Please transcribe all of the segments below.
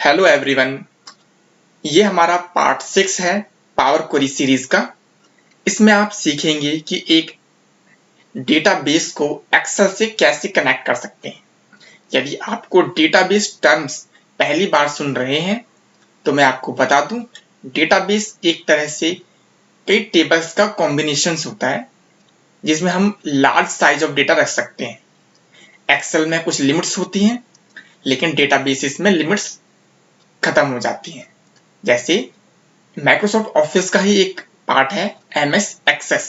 Hello everyone, ये हमारा part 6 है पावर क्वेरी सीरीज का। इसमें आप सीखेंगे कि एक डेटाबेस को एक्सेल से कैसे कनेक्ट कर सकते हैं। यदि आपको डेटाबेस टर्म्स पहली बार सुन रहे हैं तो मैं आपको बता दूं, डेटाबेस एक तरह से कई टेबल्स का कॉम्बिनेशन होता है जिसमें हम लार्ज साइज ऑफ डेटा रख सकते हैं। एक्सेल में कुछ लिमिट्स होती हैं, लेकिन डेटाबेसिस में लिमिट्स खत्म हो जाती हैं। जैसे माइक्रोसॉफ्ट ऑफिस का ही एक पार्ट है MS एक्सेस।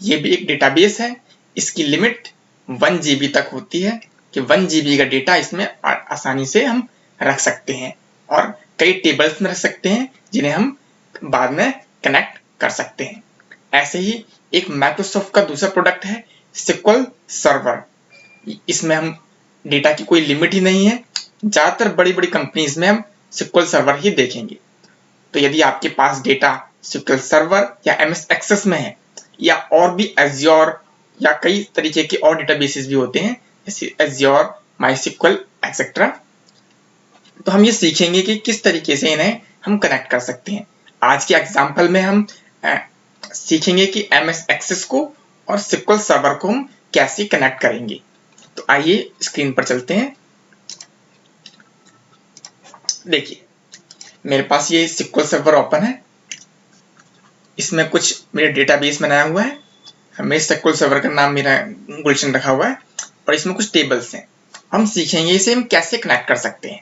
ये भी एक डेटाबेस है। इसकी लिमिट 1 GB तक होती है कि 1 GB का डेटा इसमें आसानी से हम रख सकते हैं और कई टेबल्स में रख सकते हैं जिन्हें हम बाद में कनेक्ट कर सकते हैं। ऐसे ही एक माइक्रोसॉफ्ट का दूसरा प्रोडक्ट है SQL सर्वर। इसमें हम डेटा की कोई लिमिट ही नहीं है। ज्यादातर बड़ी बड़ी कंपनीज में हम SQL सर्वर ही देखेंगे। तो यदि आपके पास डेटा SQL सर्वर या MS एक्सेस में है या और भी Azure या कई तरीके के और डेटाबेसेस भी होते हैं जैसे Azure, MySQL एक्सेट्रा, तो हम ये सीखेंगे कि किस तरीके से इन्हें हम कनेक्ट कर सकते हैं। आज के एग्जाम्पल में हम सीखेंगे कि MS एक्सेस को और SQL सर्वर को हम कैसे कनेक्ट करेंगे। तो आइए स्क्रीन पर चलते हैं। देखिए, मेरे पास ये SQL सर्वर ओपन है। इसमें कुछ मेरे डेटाबेस बनाया हुआ है। मेरे SQL सर्वर का नाम मेरा गुलशन रखा हुआ है और इसमें कुछ टेबल्स हैं। हम सीखेंगे इसे हम कैसे कनेक्ट कर सकते हैं।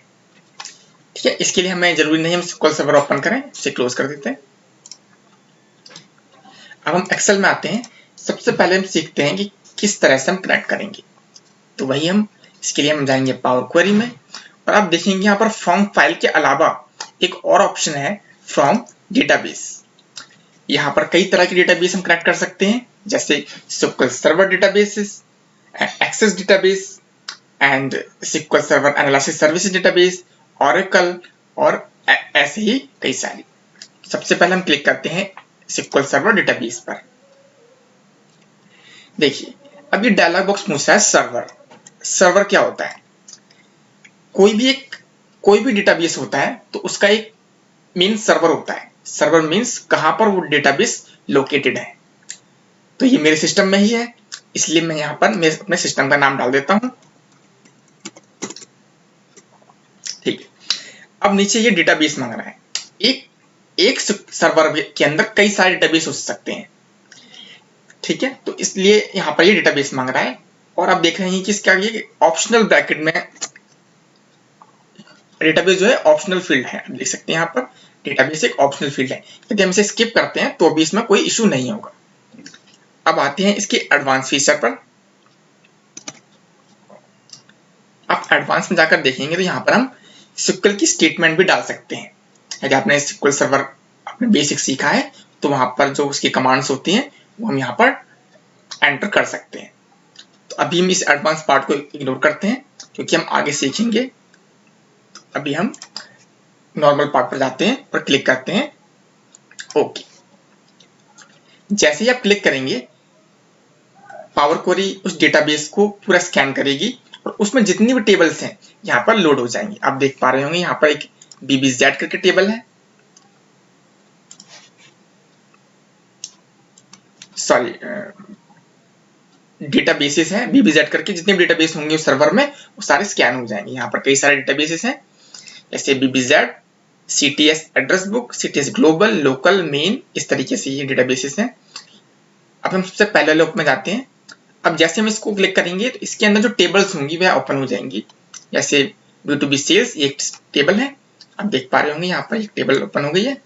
ठीक है, इसके लिए हमें जरूरी नहीं हम SQL सर्वर ओपन करें, इसे क्लोज कर देते हैं। अब हम एक्सेल में आते हैं। सबसे पहले हम सीखते हैं कि किस तरह से हम कनेक्ट करेंगे। तो वही हम इसके लिए हम जाएंगे पावर क्वेरी में और आप देखेंगे यहाँ पर फ्रॉम फाइल के अलावा एक और ऑप्शन है फ्रॉम डेटाबेस। यहाँ पर कई तरह के डेटाबेस हम कनेक्ट कर सकते हैं जैसे SQL server databases, access database and SQL server analysis services database, Oracle और ऐसे ही कई सारी। सबसे पहले हम क्लिक करते हैं SQL सर्वर डेटाबेस पर। देखिए, अब ये डायलॉग बॉक्स पूछता है सर्वर। सर्वर क्या होता है? कोई भी डेटाबेस होता है तो उसका एक मेन सर्वर होता है। सर्वर मीन्स कहां पर वो डेटाबेस लोकेटेड है। तो ये मेरे सिस्टम में ही है, इसलिए मैं यहाँ पर मेरे अपने सिस्टम का नाम डाल देता हूँ। ठीक है, अब नीचे ये डेटाबेस मांग रहा है। एक सर्वर के अंदर कई सारे डेटाबेस हो सकते हैं। ठीक है, तो इसलिए यहाँ पर ये डेटाबेस मांग रहा है और आप देख रहे हैं कि इसका ये ऑप्शनल ब्रैकेट में डेटाबेस जो है ऑप्शनल फील्ड है। आप देख सकते हैं यहाँ पर डेटाबेस एक ऑप्शनल फील्ड है। यदि हम इसे स्किप करते हैं तो भी इसमें कोई इशू नहीं होगा। अब आते हैं इसके एडवांस फीचर पर। आप एडवांस में जाकर देखेंगे तो यहाँ पर हम SQL की स्टेटमेंट भी डाल सकते हैं। यदि आपने SQL सर्वर आपने बेसिक सीखा है तो वहां पर जो उसकी कमांड्स होती हैं वो हम यहाँ पर एंटर कर सकते हैं। तो अभी हम इस एडवांस पार्ट को इग्नोर करते हैं क्योंकि हम आगे सीखेंगे। तो अभी हम नॉर्मल पार्ट पर जाते हैं और क्लिक करते हैं ओके। जैसे ही आप क्लिक करेंगे पावर क्वेरी उस डेटाबेस को पूरा स्कैन करेगी और उसमें जितनी भी टेबल्स हैं यहाँ पर लोड हो जाएंगी। आप देख पा रहे होंगे यहाँ पर एक BBZ करके टेबल है, सॉरी डेटाबेसेस है BBZ करके। जितने भी डेटाबेस होंगे उस सर्वर में वो सारे स्कैन हो जाएंगे। यहाँ पर कई सारे डेटाबेसेस हैं जैसे BBZ, CTS address book, CTS global, local, main, इस तरीके से ये डेटाबेसेस हैं। अब हम सबसे पहले लुक में जाते हैं। अब जैसे हम इसको क्लिक करेंगे तो इसके अंदर जो टेबल्स होंगी वह ओपन हो जाएंगी। जैसे B2B सेल्स ये एक टेबल है, आप देख पा रहे होंगे यहाँ पर एक टेबल ओपन हो गई है।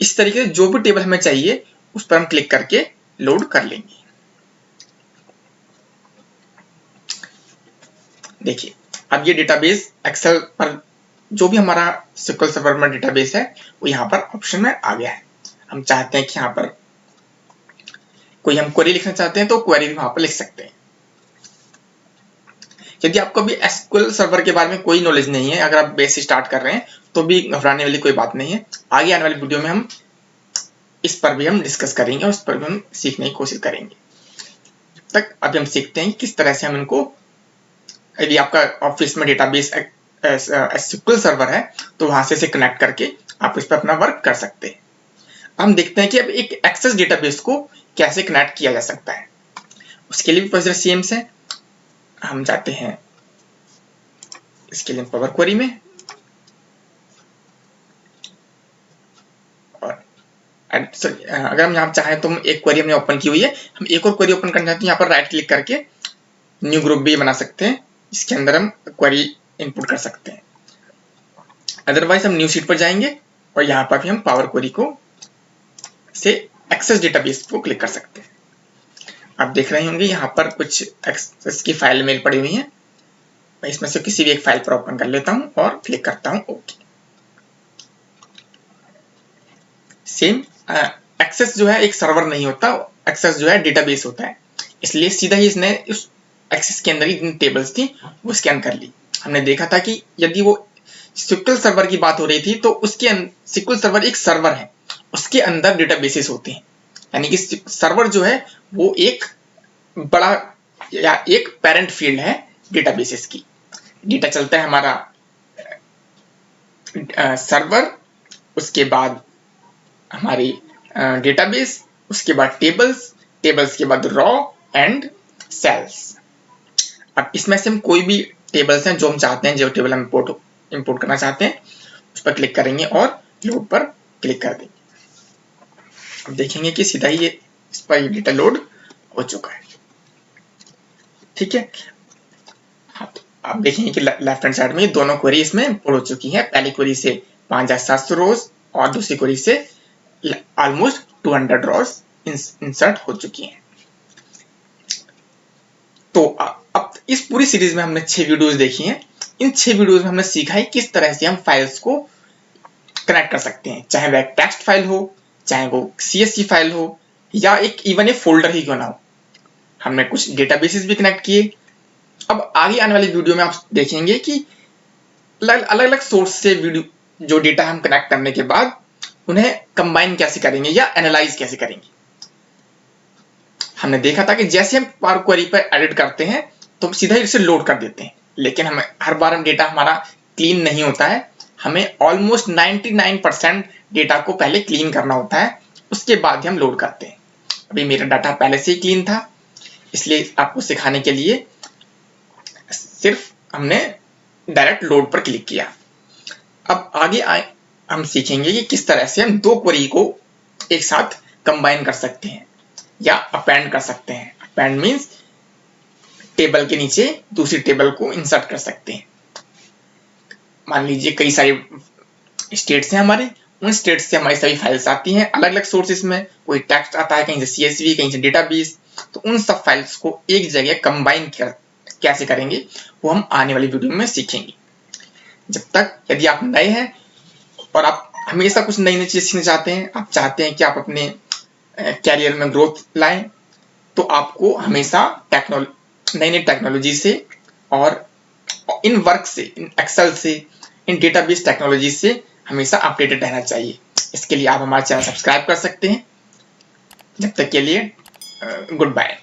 इस तरीके से जो भी टेबल हमें चाहिए उस पर हम क्लिक करके लोड कर लेंगे। देखिए, अब ये डेटाबेस एक्सेल पर जो भी हमारा SQL सर्वर में डेटाबेस है वो यहाँ पर ऑप्शन में आ गया है। हम चाहते हैं कि यहाँ पर कोई हम क्वेरी लिखना चाहते हैं तो क्वेरी भी वहां पर लिख सकते हैं। यदि आपको भी SQL सर्वर के बारे में कोई नॉलेज नहीं है, अगर आप बेस स्टार्ट कर रहे हैं तो भी घबराने वाली कोई बात नहीं है। आगे आने वाली वीडियो में हम इस पर भी हम डिस्कस करेंगे और इस पर भी हम सीखने की कोशिश करेंगे। तक अभी हम सीखते हैं किस तरह से हम इनको, यदि आपका ऑफिस में डेटाबेस SQL सर्वर है, तो वहां से इसे कनेक्ट करके आप इस पर अपना वर्क कर सकते हैं। हम देखते हैं कि अब एक एक्सेस डेटाबेस को कैसे कनेक्ट किया जा सकता है। उसके लिए भी प्रोसीजर सेम है। हम जाते हैं इसके लिए पावर क्वेरी में, और अगर हम यहाँ चाहें तो हम एक क्वेरी हमने ओपन की हुई है, हम एक और क्वेरी ओपन करना चाहते हैं, यहाँ पर राइट क्लिक करके न्यू ग्रुप भी बना सकते हैं, इसके अंदर हम क्वेरी इनपुट कर सकते हैं। अदरवाइज हम न्यू शीट पर जाएंगे और यहाँ पर भी हम पावर क्वेरी को से एक्सेस डेटाबेस को क्लिक कर सकते हैं। आप देख रहे होंगे यहाँ पर कुछ एक्सेस की फाइल मेल पड़ी हुई है। मैं इसमें से किसी भी एक फाइल पर ओपन कर लेता हूँ और क्लिक करता हूँ ओके। सेम एक्सेस जो है एक सर्वर नहीं होता, एक्सेस जो है डेटाबेस होता है, इसलिए सीधा ही इसने उस एक्सेस के अंदर ही जितनी टेबल्स थी वो स्कैन कर ली। हमने देखा था कि यदि वो SQL सर्वर की बात हो रही थी तो उसके SQL सर्वर एक सर्वर है, उसके अंदर डेटाबेसेस होते हैं, यानी कि सर्वर जो है वो एक बड़ा या एक पेरेंट फील्ड है डेटाबेसेस की। डेटा चलता है हमारा सर्वर, उसके बाद हमारी डेटाबेस, उसके बाद टेबल्स, टेबल्स के बाद रॉ एंड सेल्स। अब इसमें से हम कोई भी टेबल्स हैं जो हम चाहते हैं, जो टेबल हम इंपोर्ट करना चाहते हैं, उस पर क्लिक करेंगे और लोड पर क्लिक कर देंगे। अब देखेंगे कि सीधा ही ये इस पर ये डेटा लोड हो चुका है। ठीक है, हाँ, तो आप देखेंगे कि लेफ्ट हैंड साइड में ये दोनों क्वेरी इसमें इंपोर्ट हो चुकी है। पहली क्वेरी से 5700 रोज और दूसरी क्वेरी से ऑलमोस्ट 200 रोज इंसर्ट हो चुकी हैं। तो अब इस पूरी सीरीज में हमने 6 वीडियोस देखी हैं। इन 6 वीडियोस में हमने सीखा है किस तरह से हम फाइल्स को कनेक्ट कर सकते हैं, चाहे वह टेक्स्ट फाइल हो, चाहे वो CSV फाइल हो, या एक इवन एक फोल्डर ही क्यों ना हो। हमने कुछ डेटाबेसेस भी कनेक्ट किए। अब आगे आने वाली वीडियो में आप देखेंगे कि अलग अलग सोर्स से वीडियो जो डेटा हम कनेक्ट करने के बाद उन्हें कंबाइन कैसे करेंगे या एनालाइज कैसे करेंगे। हमने देखा था कि जैसे हम पावर क्वेरी पर एडिट करते हैं तो हम सीधा ही इसे लोड कर देते हैं, लेकिन हमें हर बार हम डेटा हमारा क्लीन नहीं होता है। हमें ऑलमोस्ट 99% डेटा को पहले क्लीन करना होता है, उसके बाद ही हम लोड करते हैं। अभी मेरा डाटा पहले से ही क्लीन था, इसलिए आपको सिखाने के लिए सिर्फ हमने डायरेक्ट लोड पर क्लिक किया। अब आगे हम सीखेंगे कि किस तरह से हम दो क्वेरी को एक साथ कंबाइन कर सकते हैं या अपेंड कर सकते हैं। अपेंड मीन्स टेबल के नीचे दूसरी टेबल को इंसर्ट कर सकते हैं। मान लीजिए कई सारी स्टेट्स हैं हमारे, उन स्टेट्स से हमारी सभी फाइल्स आती हैं अलग अलग सोर्सेस में, कोई टेक्स्ट आता है कहीं से CSV, कहीं से डेटाबेस, तो उन सब फाइल्स को एक जगह कंबाइन कैसे करेंगे वो हम आने वाली वीडियो में सीखेंगे। जब तक यदि आप नए हैं और आप हमेशा कुछ नई नई चीज सीखना चाहते हैं, आप चाहते हैं कि आप अपने कैरियर में ग्रोथ लाएं, तो आपको हमेशा नई नई टेक्नोलॉजी से और इन वर्क से, इन एक्सेल से, इन डेटाबेस टेक्नोलॉजी से हमेशा अपडेटेड रहना चाहिए। इसके लिए आप हमारा चैनल सब्सक्राइब कर सकते हैं। जब तक के लिए गुड बाय।